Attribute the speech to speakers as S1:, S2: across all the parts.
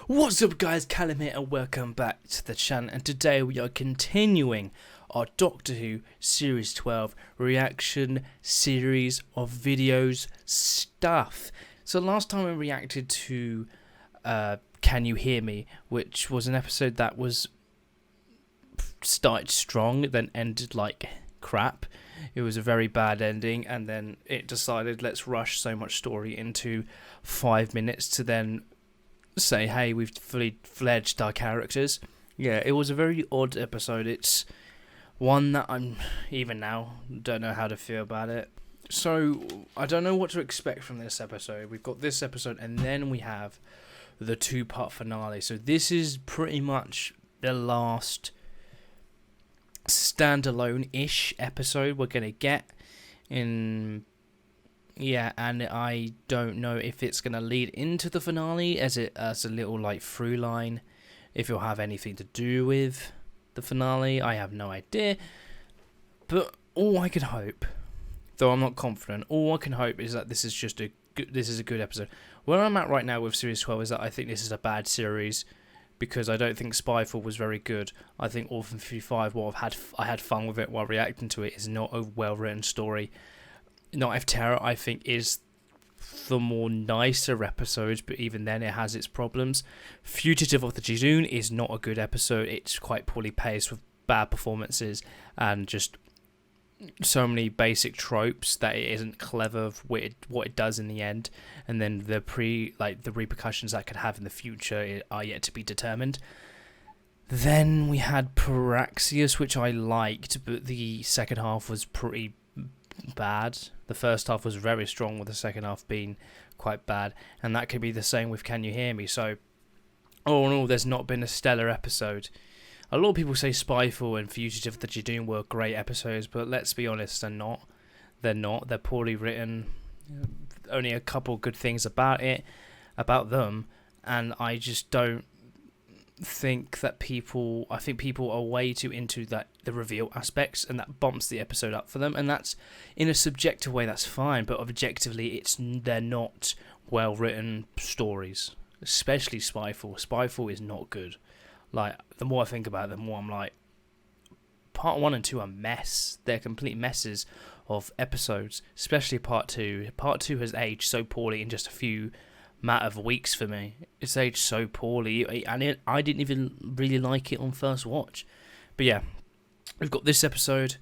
S1: What's up guys, Callum here and welcome back to the channel, and today we are continuing our Doctor Who Series 12 reaction series of videos stuff. So last time we reacted to Can You Hear Me, which was an episode that was started strong then ended like crap. It was a very bad ending, and then it decided let's rush so much story into 5 minutes to then say, hey, we've fully fledged our characters. Yeah, it was a very odd episode. It's one that I'm, even now, don't know how to feel about it. So, I don't know what to expect from this episode. We've got this episode, and then we have the two-part finale. So this is pretty much the last standalone-ish episode we're going to get in. Yeah, and I don't know if it's going to lead into the finale as a little like through line, if it'll have anything to do with the finale. I have no idea, but all I can hope, though I'm not confident, all I can hope is that this is just a good episode. Where I'm at right now with Series 12 is that I think this is a bad series, because I don't think Spyfall was very good. I think Orphan 55, while I had fun with it while reacting to it, is not a well-written story. Night of Terror, I think, is the more nicer episode, but even then it has its problems. Fugitive of the Jejune is not a good episode. It's quite poorly paced with bad performances and just so many basic tropes that it isn't clever with what it does in the end. And then the repercussions that could have in the future are yet to be determined. Then we had Paraxius, which I liked, but the second half was pretty bad. The first half was very strong, with the second half being quite bad, and that could be the same with Can You Hear Me. So all in all, there's not been a stellar episode. A lot of people say Spyfall and Fugitive of the Jejune were great episodes, but let's be honest, they're not. They're poorly written. Only a couple good things about them, and I just don't think that I think people are way too into the reveal aspects, and that bumps the episode up for them, and that's, in a subjective way, that's fine, but objectively they're not well written stories, especially Spyfall is not good. Like, the more I think about it, the more I'm like, part 1 and 2 are mess. They're complete messes of episodes, especially part 2. Part 2 has aged so poorly in just a few matter of weeks for me. It's aged so poorly, and I didn't even really like it on first watch. But yeah, we've got this episode,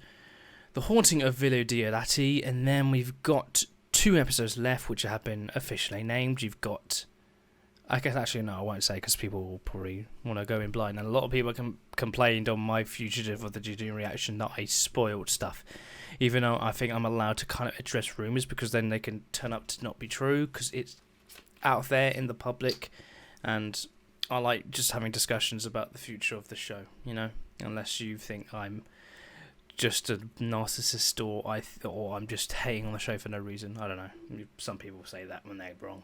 S1: The Haunting of Villa Diodati, and then we've got 2 episodes left which have been officially named. You've got, I guess actually no, I won't say, because people will probably want to go in blind, and a lot of people complained on my Fugitive of the Jejune reaction that I spoiled stuff, even though I think I'm allowed to kind of address rumours, because then they can turn up to not be true, because it's out there in the public, and I like just having discussions about the future of the show, you know, unless you think I'm just a narcissist or I'm just hating on the show for no reason. I don't know, some people say that when they're wrong.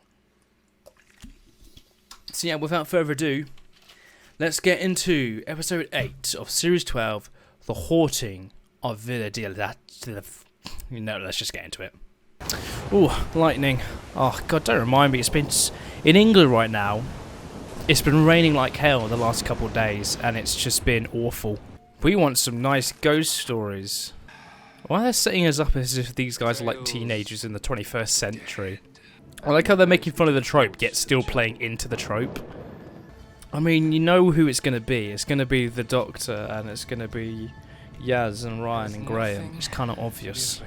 S1: So yeah, without further ado, let's get into episode 8 of series 12, The Haunting of Villa Diodati. Let's just get into it. Oh, lightning. Oh, God, don't remind me. It's been, in England right now, it's been raining like hell the last couple of days, and it's just been awful. We want some nice ghost stories. Why are they setting us up as if these guys are like teenagers in the 21st century? I like how they're making fun of the trope, yet still playing into the trope. I mean, you know who it's going to be. It's going to be the Doctor, and it's going to be Yaz and Ryan and Graham. It's kind of obvious.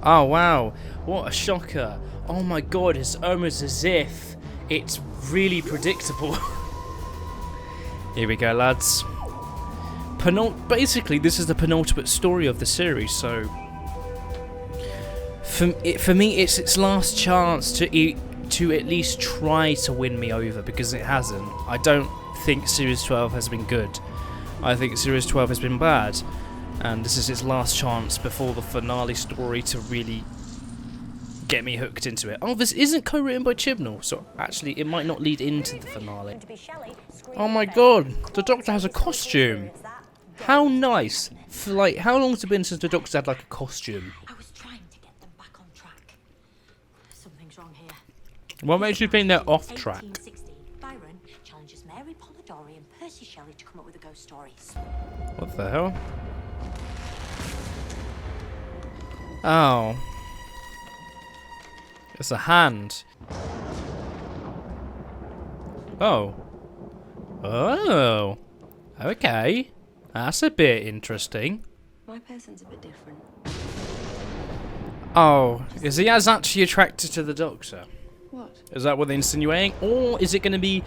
S1: Oh wow, what a shocker. Oh my god, it's almost as if it's really predictable. Here we go, lads. Basically, this is the penultimate story of the series, so for me, it's its last chance to at least try to win me over, because it hasn't. I don't think Series 12 has been good. I think Series 12 has been bad. And this is its last chance before the finale story to really get me hooked into it. Oh, this isn't co-written by Chibnall, so actually it might not lead into the finale. Oh my god, the Doctor has a costume. How nice. How long has it been since the Doctor's had like a costume?
S2: I was trying to get them back on track. Something's wrong here.
S1: What makes you think they're off track?
S2: 1860, Byron challenges Mary Polidori and Percy Shelley to come up with the ghost stories.
S1: What the hell? Oh. It's a hand. Oh. Oh. Okay. That's a bit interesting.
S2: My person's a bit different.
S1: Oh, is he as actually attracted to the Doctor?
S2: What?
S1: Is that what they're insinuating? Or is it going to be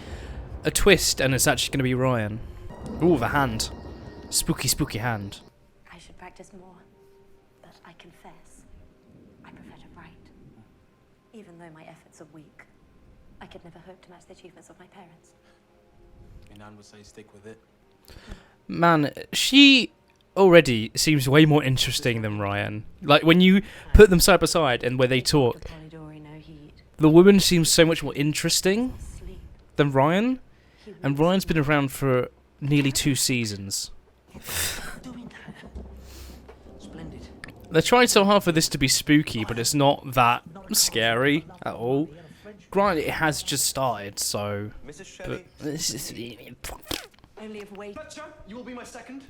S1: a twist and it's actually going to be Ryan? Ooh, the hand. Spooky, spooky hand.
S2: I should practice more. But I confess, I prefer to write. Even though my efforts are weak, I could never hope to match the achievements of my parents.
S3: Your nan would say stick with it.
S1: Man, she already seems way more interesting than Ryan. Like, when you put them side by side and where they talk,
S2: Polidori, no heat.
S1: the woman seems so much more interesting
S2: Sleep.
S1: than Ryan. And Ryan's been around for nearly 2 seasons.
S3: Doing that. Splendid.
S1: They're trying so hard for this to be spooky, but it's not that scary at all. Granted, it has just started, so...
S3: Mrs. Shelley.
S1: But this is...
S2: Only if wait.
S3: Fletcher, you will be my second.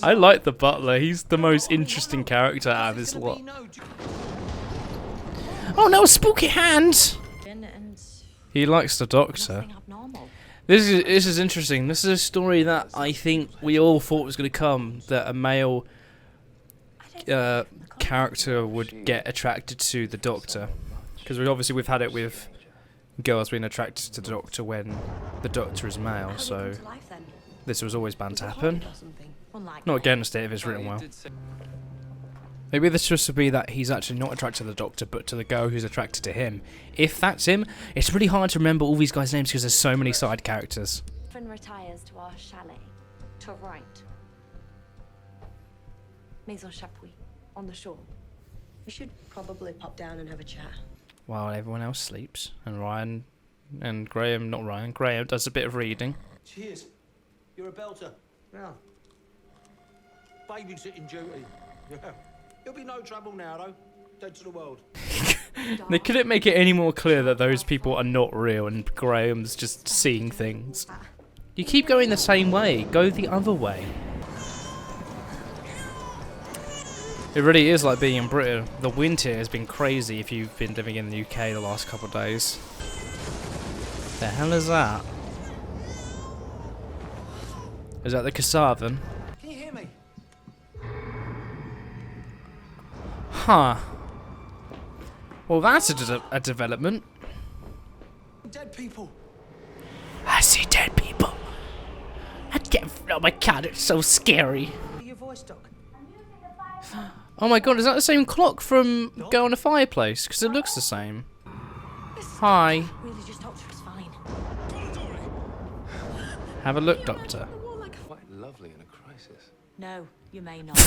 S1: I like the butler. He's the most interesting character out of this lot. Oh no, spooky hand! He likes the Doctor.
S2: Nothing abnormal.
S1: This is interesting. This is a story that I think we all thought was going to come. That a male character would get attracted to the Doctor, because we've had it with girls being attracted to the Doctor when the Doctor is male. So this was always bound to happen. Not against it if it's written well. Maybe the twist would be that he's actually not attracted to the Doctor, but to the girl who's attracted to him. If that's him, it's really hard to remember all these guys' names because there's so many side characters.
S2: Retires to our chalet, to write. Maison Chapuis, on the shore.
S4: We should probably pop down and have a chat.
S1: While everyone else sleeps, and Ryan and Graham, not Ryan, Graham does a bit of reading.
S3: Cheers. You're a belter. Yeah. Babysitting duty. Yeah. It'll be no trouble now, though. Dead to the world.
S1: They couldn't make it any more clear that those people are not real and Graham's just seeing things. You keep going the same way. Go the other way. It really is like being in Britain. The wind here has been crazy if you've been living in the UK the last couple of days. The hell is that? Is that the Casavan?
S3: Can you hear me?
S1: Huh. Well, that's a development.
S3: Dead people.
S1: I see dead people. I can't. Oh my god, it's so scary.
S3: Your voice, Doc.
S1: Oh my god, is that the same clock from Go on the Fireplace? Because it looks the same. Hi.
S2: Really, just Doctor is fine.
S1: Have a look, Doctor.
S3: Quite lovely in a crisis.
S2: No, you may not.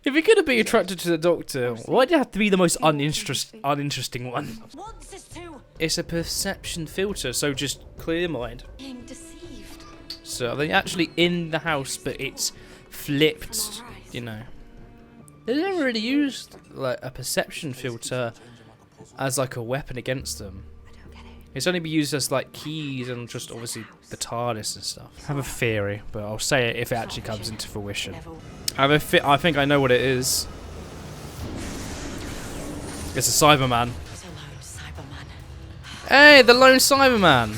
S1: If you're going to be attracted to the Doctor, why do you have to be the most uninteresting one?
S2: What's this too?
S1: It's a perception filter, so just clear your mind.
S2: Being deceived.
S1: So they're actually in the house, but it's flipped, you know. They never really used like a perception filter as like a weapon against them.
S2: I don't get it.
S1: It's only be used as like keys and just obviously the TARDIS and stuff. I have a theory, but I'll say it if it actually comes into fruition. I think I know what it is. It's a Cyberman.
S2: It's a lone Cyberman.
S1: Hey, the lone Cyberman.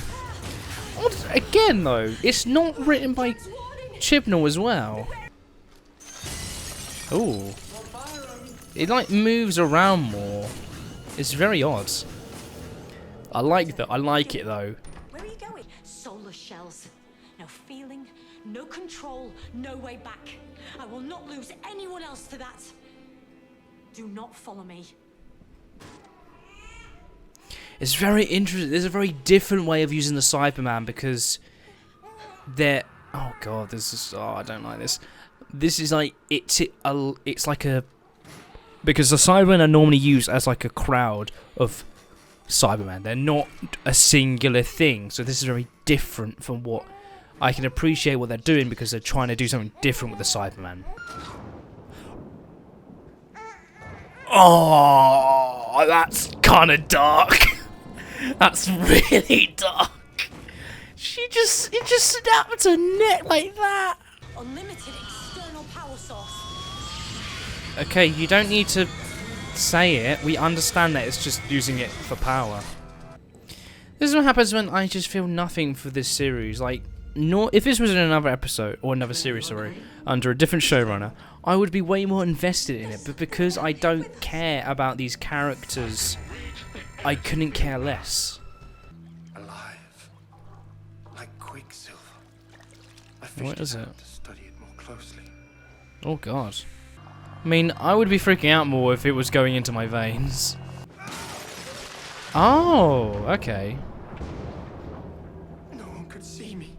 S1: Again though, it's not written by Chibnall as well. Ooh. It like moves around more. It's very odd. I like that. I like it though.
S2: Where are you going? Soulless shells. No feeling, no control, no way back. I will not lose anyone else to that. Do not follow me.
S1: It's very interesting. There's a very different way of using the Cyberman because they're. Oh god, this is. Oh, I don't like this. This is like it's like a. Because the Cybermen are normally used as like a crowd of Cybermen. They're not a singular thing. So this is very different from what I can appreciate what they're doing because they're trying to do something different with the Cybermen. Oh, that's kind of dark. That's really dark. It just snapped her neck like that.
S2: Unlimited external power source.
S1: Okay, you don't need to say it. We understand that it's just using it for power. This is what happens when I just feel nothing for this series. Like, if this was in another episode, or another series, sorry, under a different showrunner, I would be way more invested in it. But because I don't care about these characters, I couldn't care less.
S5: Alive. Like quicksilver.
S1: What is it?
S5: To study it more closely.
S1: Oh god. I mean, I would be freaking out more if it was going into my veins. Oh, okay.
S5: No one could see me.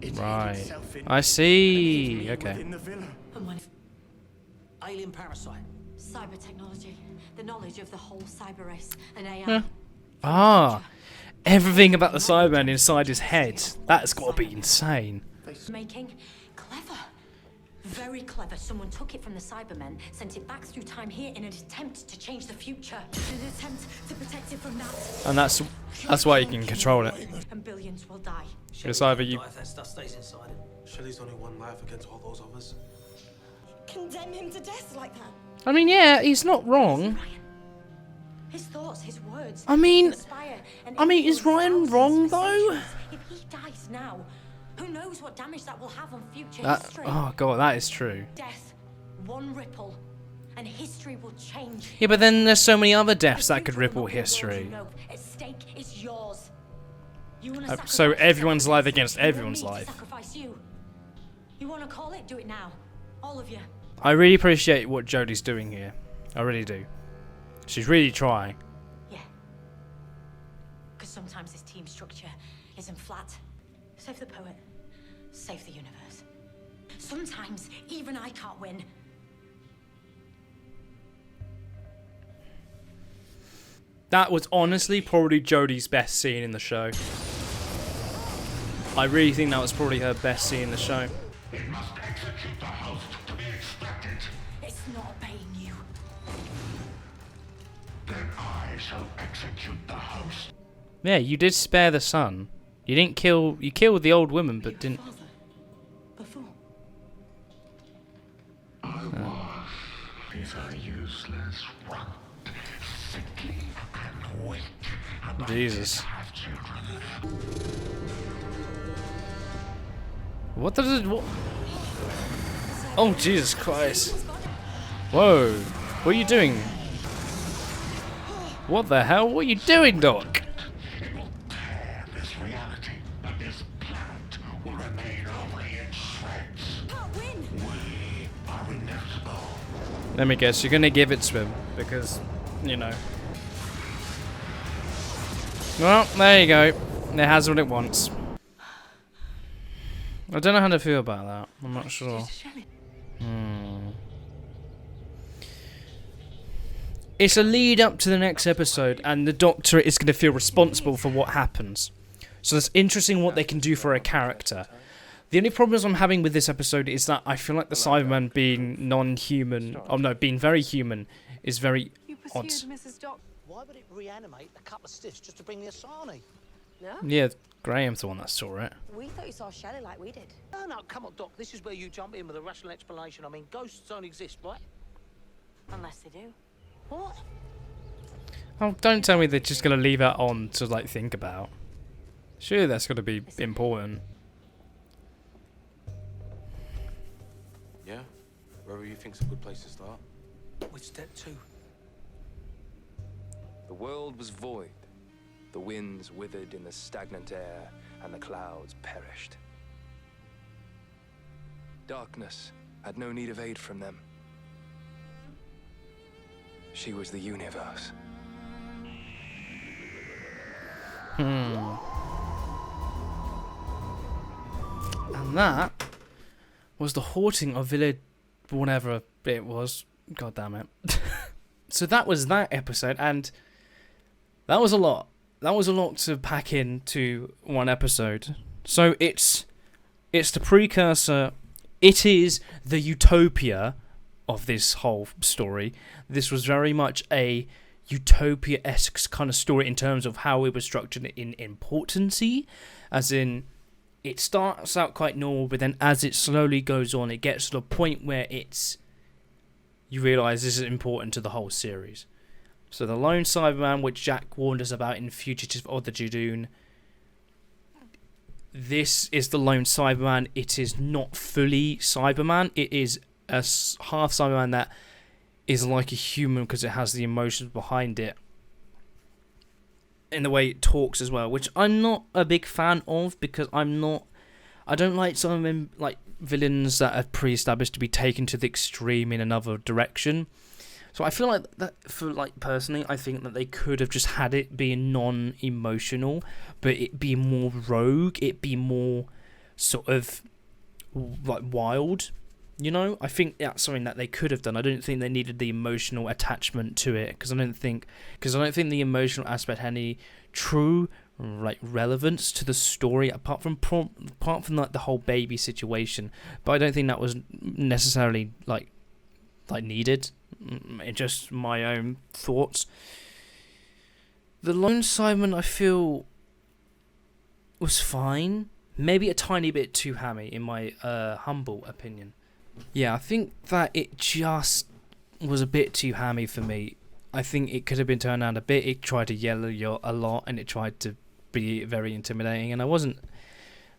S5: It hid
S1: Right.
S5: itself in-
S1: I see.
S5: and hid me
S1: Okay.
S5: within the villa.
S2: And when
S3: Alien parasite.
S2: cyber technology, the knowledge of the whole cyber race, and AI.
S1: Yeah. Ah. Everything about the Cyberman inside his head. That's got to be insane.
S2: Making clever. Very clever. Someone took it from the Cybermen, sent it back through time here in an attempt to change the future. In an attempt to protect it from that.
S1: And that's why you can control it.
S2: And billions will die.
S1: It's either you...
S3: If that stuff stays inside him. Shelley's only one life against all those others.
S2: Condemn him to death like that.
S1: I mean, yeah, he's not wrong.
S2: Ryan. His thoughts, his words.
S1: I mean,
S2: inspire and
S1: is
S2: influence
S1: Ryan
S2: thousands
S1: wrong,
S2: for
S1: though?
S2: centuries. If he dies now, who knows what damage that will have on future
S1: That,
S2: history?
S1: oh god, that is true.
S2: Death, one ripple, and history will change.
S1: Yeah, but then there's so many other deaths
S2: The
S1: that could
S2: future
S1: ripple
S2: will not be a world
S1: history.
S2: you know. At stake is yours. You wanna
S1: So
S2: sacrifice
S1: everyone's
S2: yourself,
S1: life against
S2: you want
S1: everyone's
S2: me to
S1: life.
S2: sacrifice you. You want to call it? Do it now, all of you.
S1: I really appreciate what Jodie's doing here. I really do. She's really trying.
S2: Yeah. Because sometimes this team structure isn't flat. Save the poet. Save the universe. Sometimes even I can't win.
S1: That was honestly probably Jodie's best scene in the show. I really think that was probably her best scene in the show.
S6: It must execute the host to be extracted.
S2: It's not obeying you.
S6: Then I shall execute the host.
S1: Yeah, you did spare the son. You didn't kill... You killed the old woman, but didn't...
S2: Father. Before.
S6: I was. He's a useless runt, sickly and weak. And I
S1: Jesus.
S6: have children.
S1: What does it... What? Oh, Jesus Christ. Whoa. What are you doing? What the hell? What are you doing, Doc?
S6: It will tear this reality, but this planet will remain only in shreds.
S2: Can't win.
S6: We are inevitable.
S1: Let me guess, you're gonna give it to him. Because, you know. Well, there you go. It has what it wants. I don't know how to feel about that. I'm not sure. It's a lead up to the next episode, and the Doctor is going to feel responsible for what happens. So it's interesting what they can do for a character. The only problems I'm having with this episode is that I feel like the Cyberman being non-human, oh no, being very human, is very
S7: You
S1: odd.
S7: pursued Mrs. Doc.
S3: Why would it reanimate a couple of stiffs just to bring the Asani?
S7: No?
S1: Yeah, Graham's the one that saw it.
S4: We thought you saw Shelley like we did.
S3: No, no, come on, Doc. This is where you jump in with a rational explanation. I mean, ghosts don't exist, right?
S2: Unless they do.
S3: What?
S1: Oh, don't tell me they're just going to leave that on to, like, think about. Surely that's going to be important.
S5: Yeah? Wherever you think's a good place to start.
S3: With step two.
S8: The world was void. The winds withered in the stagnant air, and the clouds perished. Darkness had no need of aid from them. She was the universe.
S1: And that was the haunting of Villa, whatever it was. God damn it. So that was that episode, and that was a lot. That was a lot to pack into one episode. So it's the precursor. It is the utopia of this whole story. This was very much a Utopia-esque kind of story in terms of how it was structured in importancy, as in it starts out quite normal, but then as it slowly goes on, it gets to the point where you realise this is important to the whole series. So the lone Cyberman, which Jack warned us about in Fugitive of the Judoon, this is the lone Cyberman. It is not fully Cyberman. It is a half Cyberman that is like a human because it has the emotions behind it. In the way it talks as well, which I'm not a big fan of, because I don't like some like villains that are pre-established to be taken to the extreme in another direction. So I feel like that, for like personally, I think that they could have just had it be non-emotional, but it be more rogue, it be more sort of like wild. You know, I think that's something that they could have done. I don't think they needed the emotional attachment to it, because I don't think the emotional aspect had any true like relevance to the story apart from like the whole baby situation. But I don't think that was necessarily like needed. Just my own thoughts. The Lone Simon, I feel, was fine. Maybe a tiny bit too hammy, in my humble opinion. Yeah, I think that it just was a bit too hammy for me. I think it could have been turned down a bit. It tried to yell a lot, and it tried to be very intimidating, and I wasn't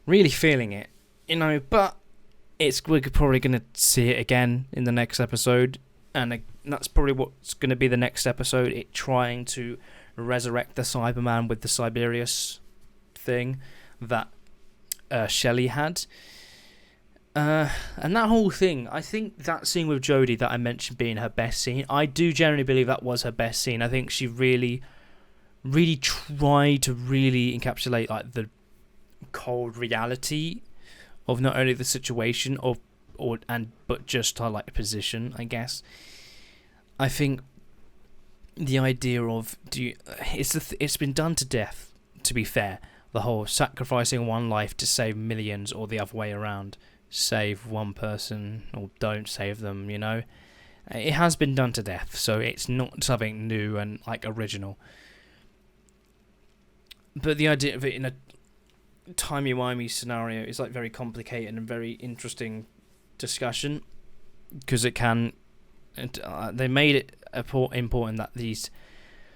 S1: really feeling it, you know. But we're probably going to see it again in the next episode, and that's probably what's going to be the next episode. It trying to resurrect the Cyberman with the Siberius thing that Shelley had. And that whole thing, I think that scene with Jodie that I mentioned being her best scene, I do generally believe that was her best scene. I think she really, really tried to really encapsulate like the cold reality of not only the situation but just her like position, I guess. I think the idea of it's been done to death, to be fair. The whole sacrificing one life to save millions, or the other way around. Save one person or don't save them, you know. It has been done to death, so it's not something new and like original. But the idea of it in a timey-wimey scenario is like very complicated and very interesting discussion, because it can. They made it important that these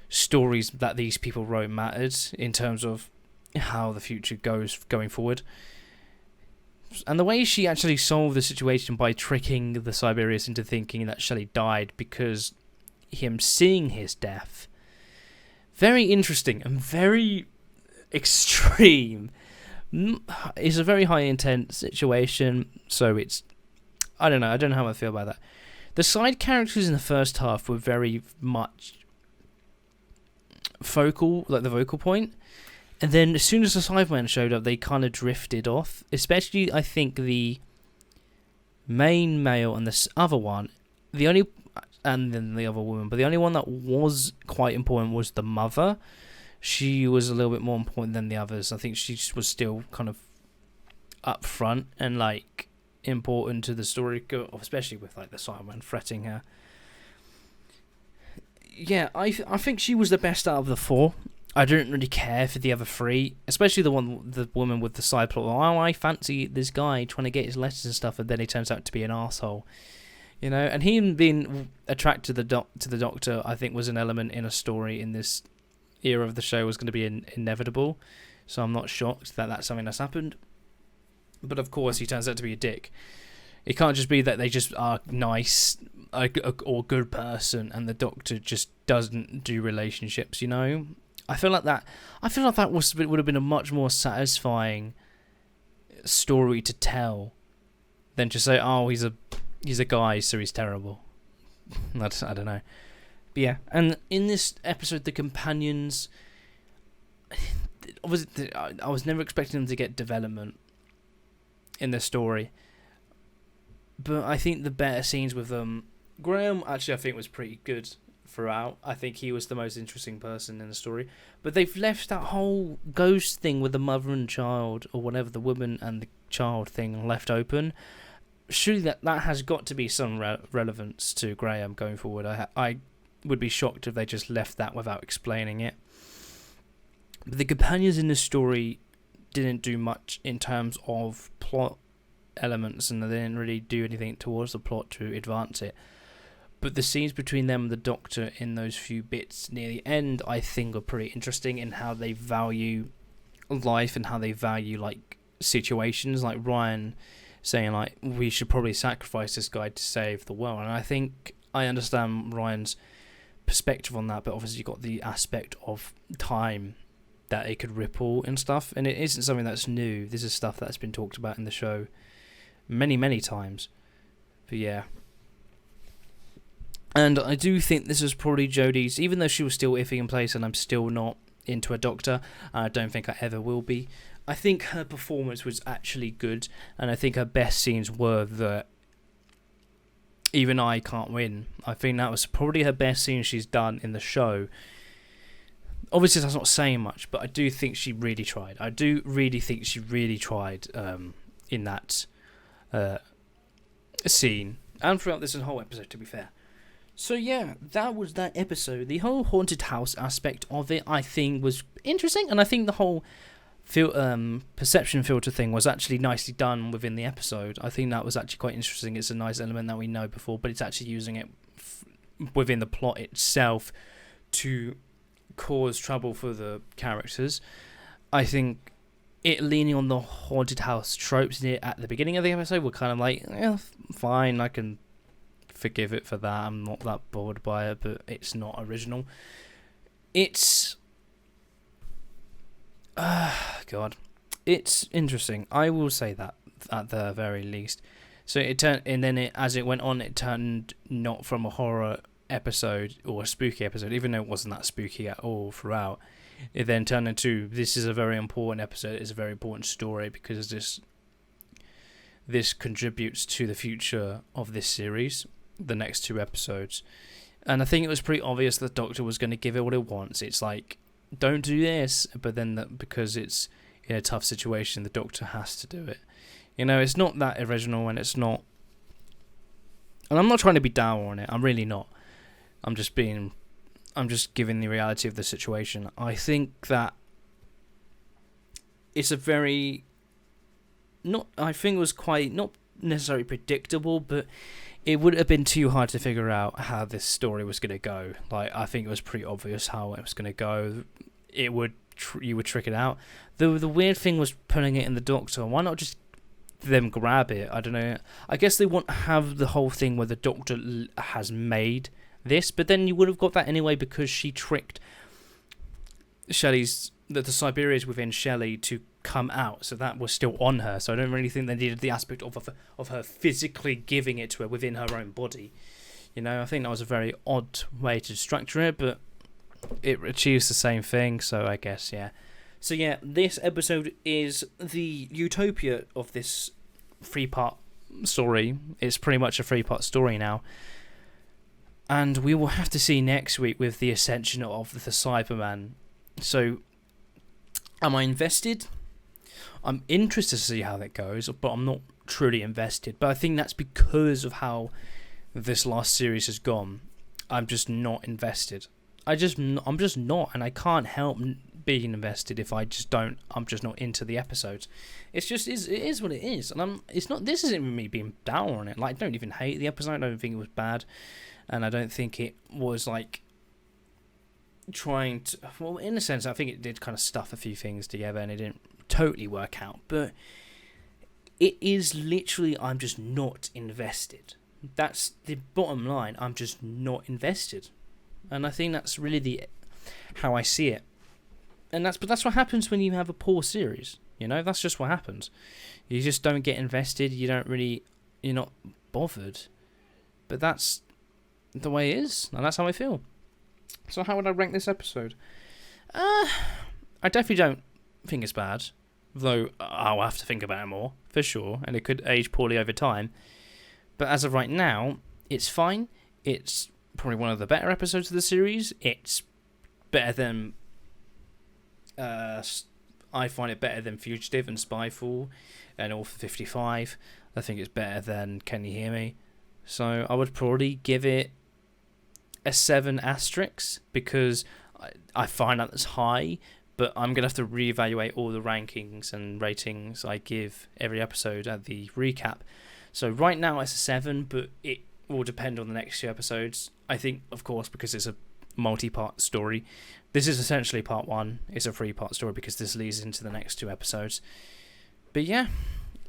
S1: stories that these people wrote mattered in terms of how the future goes going forward. And the way she actually solved the situation by tricking the Siberius into thinking that Shelley died because him seeing his death. Very interesting and very extreme. It's a very high intent situation, so it's... I don't know how I feel about that. The side characters in the first half were very much focal, like the vocal point. And then as soon as the Cyberman showed up, they kind of drifted off. Especially, I think, the main male and this other one. And then the other woman. But the only one that was quite important was the mother. She was a little bit more important than the others. I think she was still kind of up front and, like, important to the story. Especially with, like, the Cyberman fretting her. Yeah, I think she was the best out of the four. I don't really care for the other three, especially the woman with the side plot. Oh, I fancy this guy trying to get his letters and stuff, and then he turns out to be an asshole, you know. And him being attracted to the Doctor, I think, was an element in a story in this era of the show was going to be inevitable. So I'm not shocked that that's something that's happened. But of course, he turns out to be a dick. It can't just be that they just are nice or good person, and the Doctor just doesn't do relationships, you know. I feel like that would have been a much more satisfying story to tell than to say, oh, he's a guy, so he's terrible. I don't know. But yeah, and in this episode, the companions, I was never expecting them to get development in the story, but I think the better scenes with them, Graham actually I think was pretty good throughout. I think he was the most interesting person in the story, but they've left that whole ghost thing with the mother and child, or whatever, the woman and the child thing, left open. surely that has got to be some relevance to Graham going forward. I would be shocked if they just left that without explaining it. But the companions in the story didn't do much in terms of plot elements, and they didn't really do anything towards the plot to advance it. But the scenes between them and the Doctor in those few bits near the end, I think, are pretty interesting in how they value life and how they value like situations, like Ryan saying like we should probably sacrifice this guy to save the world. And I think I understand Ryan's perspective on that, but obviously you've got the aspect of time that it could ripple and stuff, and it isn't something that's new. This is stuff that's been talked about in the show many times. But yeah, and I do think this is probably Jodie's, even though she was still iffy in place, and I'm still not into a Doctor, I don't think I ever will be. I think her performance was actually good, and I think her best scenes were the Even I Can't Win. I think that was probably her best scene she's done in the show. Obviously that's not saying much, but I do think she really tried. I do really think she really tried in that scene, and throughout this whole episode, to be fair. So yeah, that was that episode. The whole haunted house aspect of it, I think, was interesting, and I think the whole perception filter thing was actually nicely done within the episode. I think that was actually quite interesting. It's a nice element that we know before, but it's actually using it within the plot itself to cause trouble for the characters. I think it leaning on the haunted house tropes at the beginning of the episode were kind of like, yeah, fine, I can forgive it for that. I'm not that bothered by it, but it's not original. It's God, it's interesting. I will say that at the very least. So it turned, and then as it went on, it turned not from a horror episode or a spooky episode, even though it wasn't that spooky at all throughout. It then turned into, this is a very important episode. It's a very important story because this contributes to the future of this series, the next 2 episodes. And I think it was pretty obvious the Doctor was going to give it what it wants. It's like, don't do this, but then because it's in a tough situation, the Doctor has to do it. You know, it's not that original, and it's not, and I'm not trying to be down on it. I'm really not. I'm just giving the reality of the situation. I think that it's a very, I think it was quite, not necessarily predictable, but it would have been too hard to figure out how this story was going to go. Like, I think it was pretty obvious how it was going to go. You would trick it out. The weird thing was putting it in the Doctor. Why not just them grab it? I don't know. I guess they want to have the whole thing where the Doctor has made this, but then you would have got that anyway because she tricked Shelley's, the Siberians within Shelley to come out, so that was still on her. So I don't really think they needed the aspect of her physically giving it to her within her own body. You know, I think that was a very odd way to structure it, but it achieves the same thing, so I guess, yeah. So yeah, this episode is the utopia of this 3-part story. It's pretty much a 3-part story now. And we will have to see next week with the ascension of the Cyberman. So, am I invested? I'm interested to see how that goes, but I'm not truly invested. But I think that's because of how this last series has gone. I'm just not invested. I'm just not, and I can't help being invested if I just don't. I'm just not into the episodes. It's just it is what it is, and it's not. This isn't me being down on it. Like, I don't even hate the episode. I don't think it was bad, and I don't think it was like trying to. Well, in a sense, I think it did kind of stuff a few things together, and it didn't totally work out. But it is literally, I'm just not invested. That's the bottom line. I'm just not invested. And I think that's really how I see it. And that's what happens when you have a poor series. You know, that's just what happens. You just don't get invested. You're not bothered. But that's the way it is, and that's how I feel. So how would I rank this episode? I definitely don't think it's bad, though I'll have to think about it more, for sure, and it could age poorly over time. But as of right now, it's fine. It's probably one of the better episodes of the series. It's better than I find it better than Fugitive and Spyfall and Orphan 55. I think it's better than Can You Hear Me? So I would probably give it a 7 asterisk, because I find that that's high, but I'm going to have to reevaluate all the rankings and ratings I give every episode at the recap. So right now it's a 7, but it will depend on the next 2 episodes. I think, of course, because it's a multi-part story. This is essentially part 1. It's a 3-part story because this leads into the next 2 episodes. But yeah,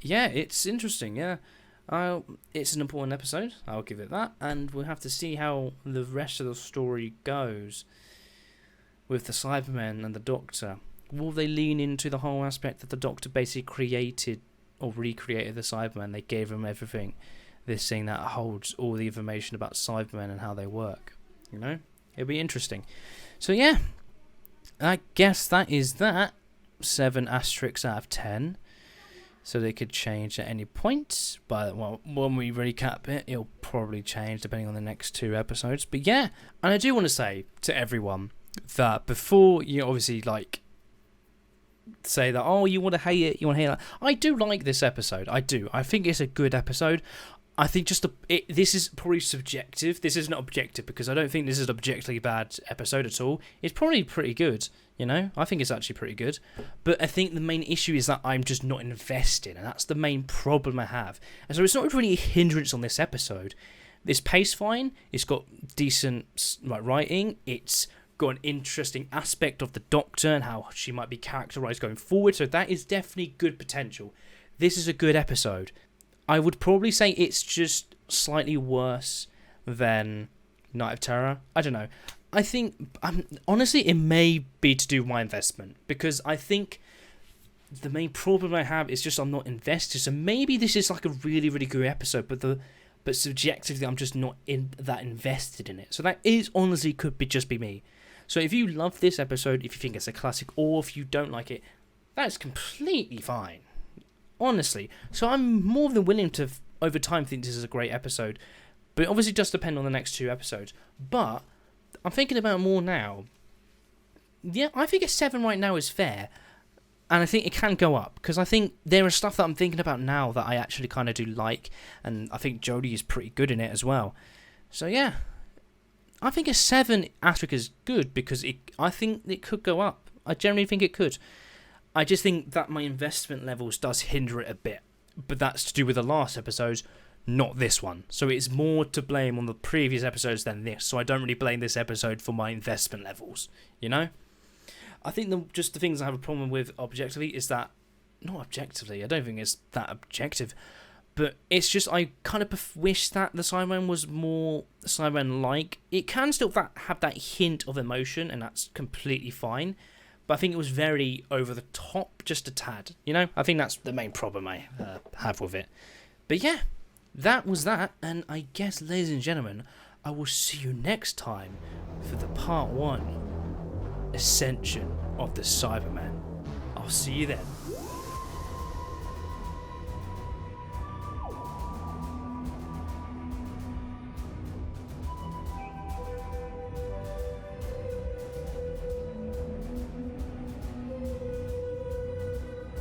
S1: it's interesting, yeah. It's an important episode, I'll give it that, and we'll have to see how the rest of the story goes with the Cybermen and the Doctor. Will they lean into the whole aspect that the Doctor basically created or recreated the Cybermen? They gave them everything, this thing that holds all the information about Cybermen and how they work, you know? It'll be interesting. So yeah, I guess that is that. 7 asterisks out of 10. So they could change at any point, but when we recap it, it'll probably change depending on the next 2 episodes. But yeah, and I do want to say to everyone that before you obviously say that, oh, you want to hate it, I do like this episode. I do. I think it's a good episode. I think just this is probably subjective. This is not objective, because I don't think this is an objectively bad episode at all. It's probably pretty good, you know? I think it's actually pretty good. But I think the main issue is that I'm just not invested, and that's the main problem I have. And so it's not really a hindrance on this episode. It's paced fine. It's got decent writing. It's got an interesting aspect of the Doctor and how she might be characterized going forward. So that is definitely good potential. This is a good episode. I would probably say it's just slightly worse than Night of Terror. I don't know. I think, honestly, it may be to do with my investment, because I think the main problem I have is just I'm not invested. So maybe this is like a really, really good episode, but subjectively I'm just not that invested in it. So that is honestly could be me. So if you love this episode, if you think it's a classic, or if you don't like it, that's completely fine. Honestly. So I'm more than willing to, over time, think this is a great episode. But it obviously does depend on the next 2 episodes. But I'm thinking about it more now. Yeah, I think a 7 right now is fair. And I think it can go up, because I think there is stuff that I'm thinking about now that I actually kind of do like. And I think Jodie is pretty good in it as well. So yeah, I think a 7 asterisk is good, because I think it could go up. I generally think it could. I just think that my investment levels does hinder it a bit. But that's to do with the last episodes, not this one. So it's more to blame on the previous episodes than this. So I don't really blame this episode for my investment levels, you know? I think just the things I have a problem with objectively is that... Not objectively, I don't think it's that objective. But it's just I kind of wish that the Cyberman was more Cyberman-like. It can still have that hint of emotion, and that's completely fine. But I think it was very over the top, just a tad. You know, I think that's the main problem I have with it. But yeah, that was that. And I guess, ladies and gentlemen, I will see you next time for the part 1, Ascension of the Cyberman. I'll see you then.